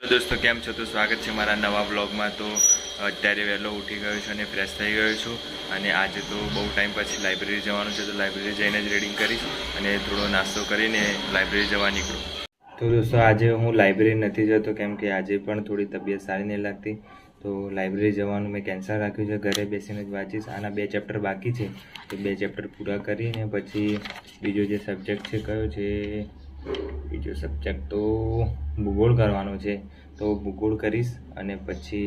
दोस्तों केम छो तो स्वागत है मारा नवा ब्लॉग में। तो अत्यारे वहेलो उठी गयो छुं अने फ्रेश थई गयो छुं अने आज तो बहुत टाइम पछी लाइब्रेरी जवानुं छे। तो लाइब्रेरी जईने ज रीडिंग करीश अने थोड़ो नास्तो करीने लाइब्रेरी जवा निकळुं। तो दोस्तों आज हूँ लाइब्रेरी नहीं जतो केम के आज पण थोड़ी तबियत सारी नहीं लगती। तो लाइब्रेरी जवानुं मैं कैंसल राख्युं छे। घरे बेसीने ज वाँचीश। आना 2 चैप्टर बाकी छे तो 2 चैप्टर पूरा करीने पछी बीजो जे सब्जेक्ट छे कयो छे बीजो सब्जेक्ट तो भूगोल करवानो छे। तो भूगोल करीश अने पछी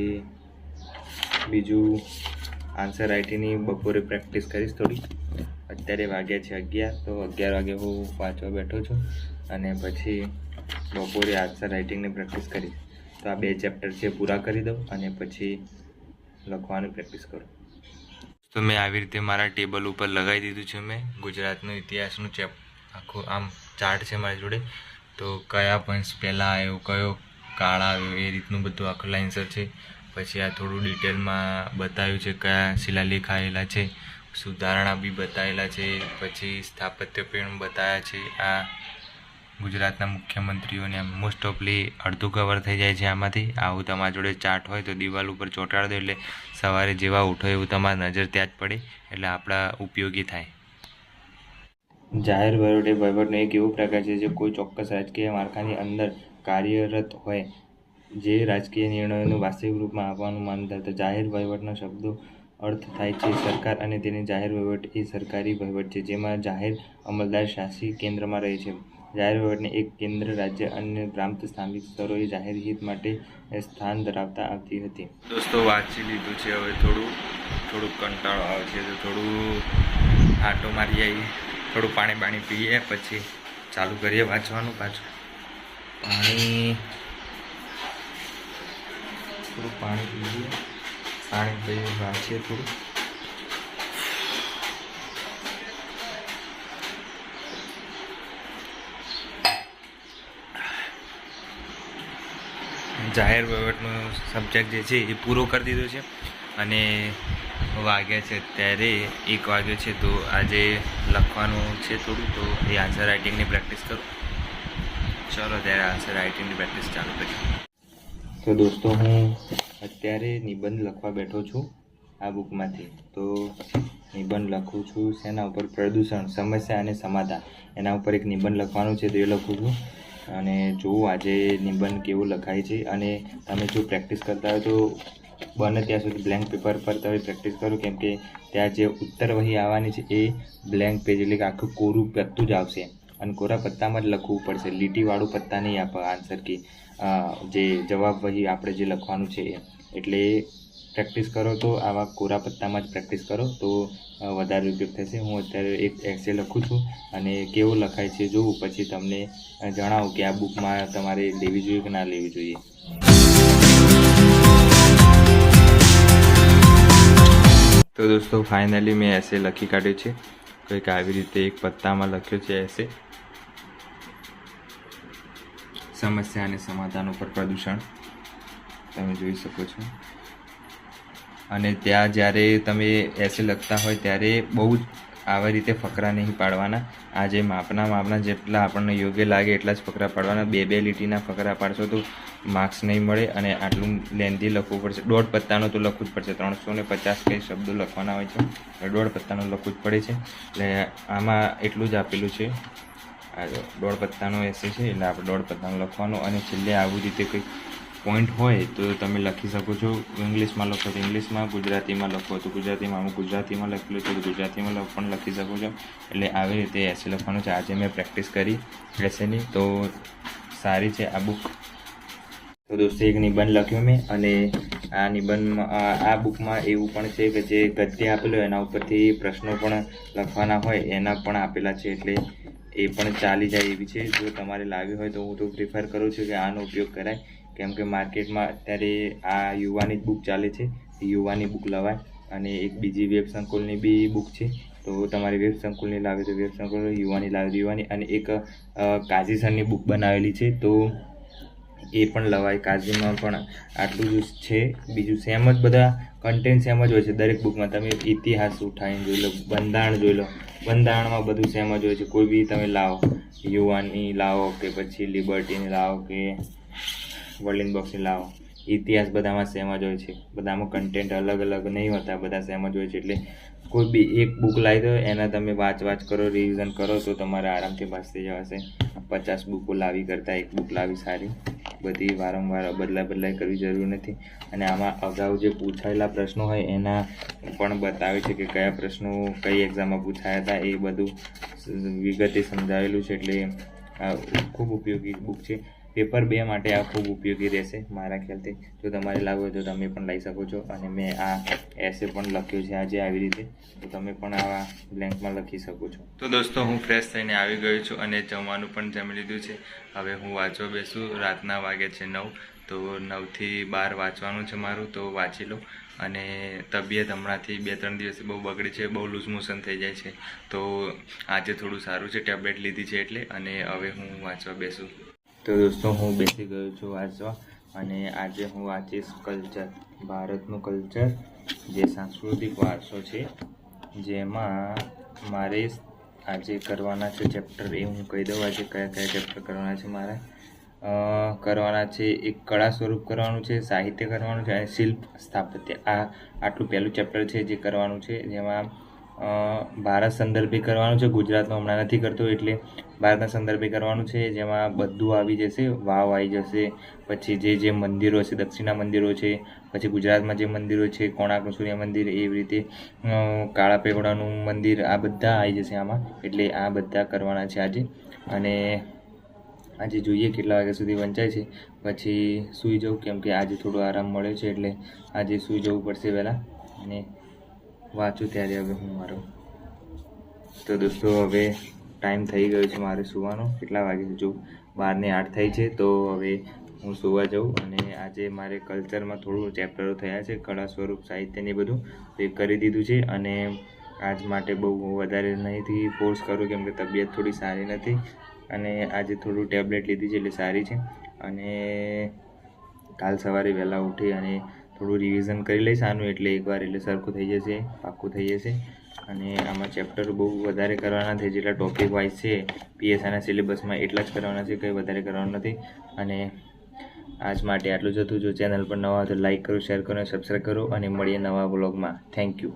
बीजू आंसर राइटिंगनी बपोरे प्रेक्टिस करीश थोड़ी। अत्यारे वाग्या छे 11 तो 11 वागे हूँ वाँचवा बैठो छुं अने पछी बपोरे आंसर राइटिंगनी प्रेक्टिस करीश। तो आ 2 चैप्टर छे पूरा करी दऊं अने पछी लखवानी प्रेक्टिस करूँ। तो मैं आवी रीते मारा टेबल पर लगाई दीधुं छे। मैं गुजरातनो इतिहासनुं आखो आम चार्ट छे मारी जोड़े। तो कया पॉइंट्स पहला आयो कयो काळ आव्यो ए रीतनुं बधुं आखो लाइनसर छे। पछी आ थोड़ुं डिटेलमां बताव्युं छे कया शिलालेख आवेला छे, सुधारणा बी बतावेला छे, पछी स्थापत्य पण बताव्या छे। आ गुजरातना मुख्यमंत्रीओने मोस्ट ऑफली अर्धुं कवर थई जाय छे आमांथी। आवुं तमारी जोड़े चार्ट होय तो दीवाल उपर ચોંટાડી दो એટલે सवारे जेवा उठो एवुं तमारी नजर त्यां ज पड़े એટલે आपड़ा उपयोगी थाय। जाहिर वहीवटनो एक एवो प्रकार है जो कोई चौक्कस राजकीय माળખાની अंदर कार्यरत होय जे राजकीय निर्णयों वास्तविक रूप में आपवानुं मानता। तो जाहिर वहीवटनो शब्दों अर्थ थाय छे सरकार अने तेनी जाहिर वहीवट ए सरकारी वहीवट छे जेमां जाहिर अमलदार शासी केन्द्र में रहे छे। जाहिर वहीवटने एक केन्द्र राज्य अन्य प्रांत स्थानिक स्तरोए जाहिर हित माटे स्थान धरावता आवती हती। दोस्तों वाँची लीधुं छे हवे थोड़ुं कंटाळो आवे छे तो थोड़ुं आटो मारी आवीए, थोड़ुं पाणी बाणी पीए पछी चालू करीए वाँचवानुं। पाछुं थोड़ुं पाणी पीए, पाणी पी वाँचीए थोड़ुं। जाहिर वहीवटनो सब्जेक्ट जे छे ए पूरो कर दीधो छे अने वाग्या छे त्यारे 1 वाग्यो छे। तो आजे लखवानुं छे थोड़ुं तो ए आंसर राइटिंगनी प्रेक्टिस करूँ। चलो त्यारे आंसर राइटिंगनी प्रेक्टिस चालू करीए। तो दोस्तों हूँ अत्यारे निबंध लखवा बैठो छूँ आ बुकमांथी। तो निबंध लखुं छूं सेना उपर प्रदूषण समस्या अने समाधान एना उपर एक निबंध लखवानो छे तो ए लखुं छूं अने जो आजे निबंध केवो लखाय छे। अने तमे जो प्रेक्टिस करता हो तो बने त्यां सुधी ब्लेंक पेपर पर तमे प्रेक्टिस करो केम के त्यां जे उत्तर वही आववानी छे ए ब्लेंक पेज એટલે કે આખું કોરું પત્તું જ આવશે અને કોરા પત્તામાં જ લખવું પડશે। લીટીવાળું પત્તા નહીં આપે આન્સર કે જે જવાબ વહી આપણે જે લખવાનું છે એટલે પ્રેક્ટિસ કરો તો આવા કોરા પત્તામાં જ પ્રેક્ટિસ કરો તો વધારે ઉપયોગ થશે। હું અત્યારે એક એસે લખું છું અને કેવો લખાય છે જોઉં પછી તમને જણાવું કે આ બુકમાં તમારે લેવી જોઈએ કે ના લેવી જોઈએ। तो दोस्तों फाइनली मैं एसे लखी काढ्यो छे कंईक आवी रीते एक पत्तामां लख्यो छे एसे समस्या अने समाधान पर प्रदूषण तमे जोई शको छो। अने त्यां ज्यारे तमे एसे लखता होय त्यारे बहु आवा रीते फकरा नहीं पाडवाना। आज मापना जेटला आपणने योग्य लागे एटला ज फकरा पाडवाना। 2 લીટીના फकरा पाडशो तो मार्क्स नहीं मळे अने आटલું लेंथी लखવું પડશે। 1.5 પત્તાનો तो लखવું ज પડશે। 350 कई शब्दों लखवाना होय छे 1.5 પત્તાનો लखવું ज પડે छे। એટલે આમાં એટલું જ આપેલું છે। આ 1.5 પત્તાનો એસે છે એટલે આપણે 1.5 પત્તાનો લખવાનો અને છેલ્લે આવી રીતે કંઈક पॉइंट होय तो तमे लखी सको छो। इंग्लिश में लखो तो इंग्लिश में, गुजराती में लखो तो गुजराती में, गुजराती में लखेलुं छे तो गुजराती में पण लखी सको छो। एटले आवी रीते एसे लखवानुं छे। आजे मैं प्रेक्टिस करी एसेनी तो सारी छे आ बुक। तो दोस्तों एक निबंध लख्यो मैं अने आ निबंध आ बुक में एवुं पण छे के जे गद्य आपेलो एना उपरथी प्रश्नो पण लखवाना होय एना पण आपेला छे એટલે એ પણ ચાલી જાય એવી છે। જો તમારે લાવી હોય તો હું તો પ્રિફર કરું છું કે આનો ઉપયોગ કરાય કેમ કે માર્કેટમાં અત્યારે આ યુવાની જ બુક ચાલે છે। યુવાની બુક લવાય અને એક બીજી વેબ સંકુલની બી બુક છે તો તમારે વેબ સંકુલની લાવી તો વેબ સંકુલ, યુવાની લાવી યુવાની અને એક કાઝી સરની બુક બનાવેલી છે તો એ પણ લવાય। કાઝીમાં પણ આટલું જ છે। બીજું સેમ જ બધા કન્ટેન્ટ સેમ જ હોય છે દરેક બુકમાં। તમે ઇતિહાસ ઉઠાવીને જોઈ લો, બંધારણ જોઈ લો, બંધારણમાં બધું સેમ જ હોય છે। કોઈ બી તમે લાવો યુવાની લાવો કે પછી લિબર્ટીની લાવો કે વર્લ્ડ બોક્સની લાવો. ઇતિહાસ બધામાં સેમ જ હોય છે, બધામાં કન્ટેન્ટ અલગ અલગ નહીં હોતા, બધા સેમ જ હોય છે. એટલે કોઈ બી એક બુક લાવી દો, એના તમે વાંચ કરો, રિવિઝન કરો તો તમારે આરામથી પાસ થઈ જવાશે. 50 બુકો લાવી કરતાં એક બુક લાવી સારી. બધી વારંવાર બદલાઈ કરવી જરૂર નથી. અને આમાં અગાઉ જે પૂછાયેલા પ્રશ્નો હોય એના પણ બતાવે છે કે કયા પ્રશ્નો કઈ એક્ઝામમાં પૂછાયા હતા, એ બધું વિગતે સમજાવેલું છે. એટલે આ ખૂબ ઉપયોગી બુક છે. પેપર 2 માટે આ ખૂબ ઉપયોગી રહેશે મારા ખ્યાલથી. જો તમારે લાવવું હોય તો તમે પણ લઈ શકો છો. અને મેં આ એસે પણ લખ્યો છે આજે આવી રીતે, તો તમે પણ આવા બ્લેન્કમાં લખી શકો છો. તો દોસ્તો, હું ફ્રેશ થઈને આવી ગયો છું અને જમવાનું પણ જમી લીધું છે. હવે હું વાંચવા બેસું. રાતના વાગે છે 9, તો 9 થી 12 વાંચવાનું છે મારું, તો વાંચી લો. અને તબિયત હમણાંથી 2-3 દિવસથી બહુ બગડી છે, બહુ લૂઝ મોશન થઈ જાય છે. તો આજે થોડું સારું છે, ટેબ્લેટ લીધી છે એટલે. અને હવે હું વાંચવા બેસું. તો દોસ્તો, હું બેસી ગયો છું વાંચવા. અને આજે હું વાંચીશ કલ્ચર, ભારતનું કલ્ચર, જે સાંસ્કૃતિક વારસો છે, જેમાં મારે આજે કરવાના છે ચેપ્ટર. એ હું કહી દઉં આજે કયા ચેપ્ટર કરવાના છે મારે. કરવાના છે એક કળા સ્વરૂપ કરવાનું છે, સાહિત્ય કરવાનું છે અને શિલ્પ સ્થાપત્ય. આટલું પહેલું ચેપ્ટર છે જે કરવાનું છે, જેમાં ભારત સંદર્ભે કરવાનું છે. ગુજરાતમાં હમણાં નથી કરતો એટલે ભારતના સંદર્ભે કરવાનું છે, જેમાં બધું આવી જશે. વાવ આવી જશે, પછી જે મંદિરો છે, દક્ષિણા મંદિરો છે, પછી ગુજરાતમાં જે મંદિરો છે, કોણાર્કનું સૂર્ય મંદિર, એવી રીતે કાળા પેગોડાનું મંદિર, આ બધા આવી જશે આમાં. એટલે આ બધા કરવાના છે આજે. અને આજે જોઈએ કેટલા વાગ્યા સુધી વંચાય છે, પછી સૂઈ જાઉં, કેમ કે આજે થોડો આરામ મળ્યો છે. એટલે આજે સૂઈ જવું પડશે વહેલા. અને વાંચું ત્યારે હવે હું મારો. તો દોસ્તો, હવે ટાઈમ થઈ ગયો છે મારે સૂવાનો. કેટલા વાગે છે જો 12:08 થઈ છે. તો હવે હું સૂવા જાઉં. અને આજે મારે કલ્ચરમાં થોડું ચેપ્ટરો થયા છે, કળા સ્વરૂપ, સાહિત્યને બધું એ કરી દીધું છે. અને આજ માટે બહુ વધારે નહીંથી ફોર્સ કરું, કેમ કે તબિયત થોડી સારી નથી. અને આજે થોડું ટેબ્લેટ લીધી છે એટલે સારી છે. અને કાલ સવારે વહેલા ઉઠી અને થોડું રિવિઝન કરી લઈશ આનું, એટલે એકવાર એટલે સરખું થઈ જશે, પાક્કું થઈ જશે. અને આમાં ચેપ્ટર બહુ વધારે કરવાના છે, જેટલા ટોપિક વાઇઝ છે પીએસઆઈના સિલેબસમાં એટલા જ કરવાના છે, કંઈ વધારે કરવાનું નથી. અને આજ માટે આટલું જ હતું. જો ચેનલ પર નવા હોય તો લાઇક કરો, શેર કરો, સબસ્ક્રાઈબ કરો. અને મળીએ નવા વ્લોગમાં. Thank you.